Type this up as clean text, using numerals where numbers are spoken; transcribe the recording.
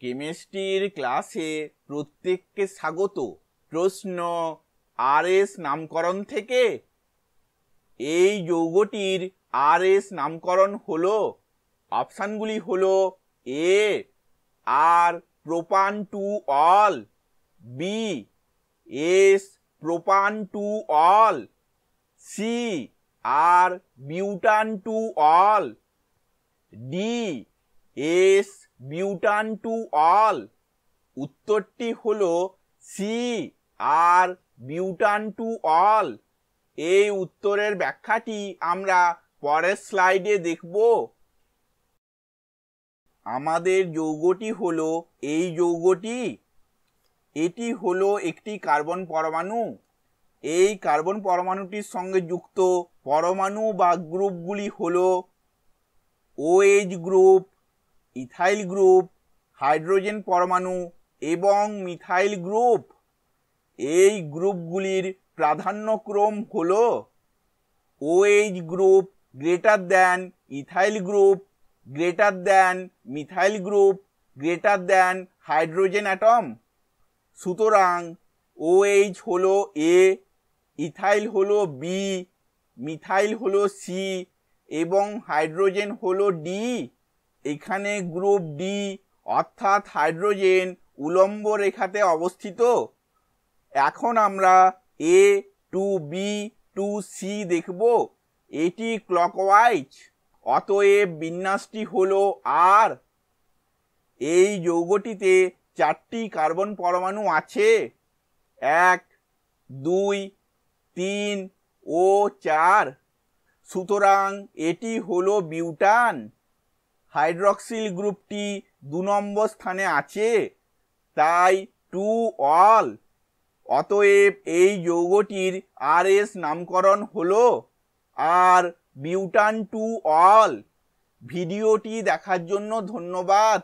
কেমিস্ট্রির ক্লাসে প্রত্যেককে স্বাগত। প্রশ্ন, আরএস নামকরণ থেকে। এই যৌগটির আরএস নামকরণ হলো, অপশানগুলি হলো A R propan two ol, B S propan two ol, C R butan two ol, D S butan two ol. উত্তরটি হলো C R butan two ol. এই উত্তরের ব্যাখ্যাটি আমরা পরের স্লাইডে দেখব। আমাদের যৌগটি হলো এই যৌগটি। এটি হলো একটি কার্বন পরমাণু। এই কার্বন পরমাণুটির সঙ্গে যুক্ত পরমাণু বা গ্রুপগুলি হলো OH group, ethyl group, hydrogen পরমাণু এবং মিথাইল গ্রুপ। এই গ্রুপগুলির প্রাধান্যক্রম হলো OH group greater than ethyl group, greater than methyl group, greater than hydrogen atom. সুতরাং OH হলো A, ইথাইল হলো B, মিথাইল হলো C এবং হাইড্রোজেন হলো D। এখানে গ্রুপ D অর্থাৎ হাইড্রোজেন উলম্ব রেখাতে অবস্থিত। এখন আমরা A to B to C দেখব। এটি ক্লকওয়াইজ, অতএব বিন্যাসটি হলো R। এই যৌগটিতে 4টি কার্বন পরমাণু আছে, 1, 2, 3 ও 4। সুতরাং এটি হলো বিউটান। হাইড্রক্সিল গ্রুপটি 2 নম্বর স্থানে আছে, তাই টু অল। অতএব এই যৌগটির আরএস নামকরণ হলো আর বিউটান টু অল। ভিডিওটি দেখার জন্য ধন্যবাদ।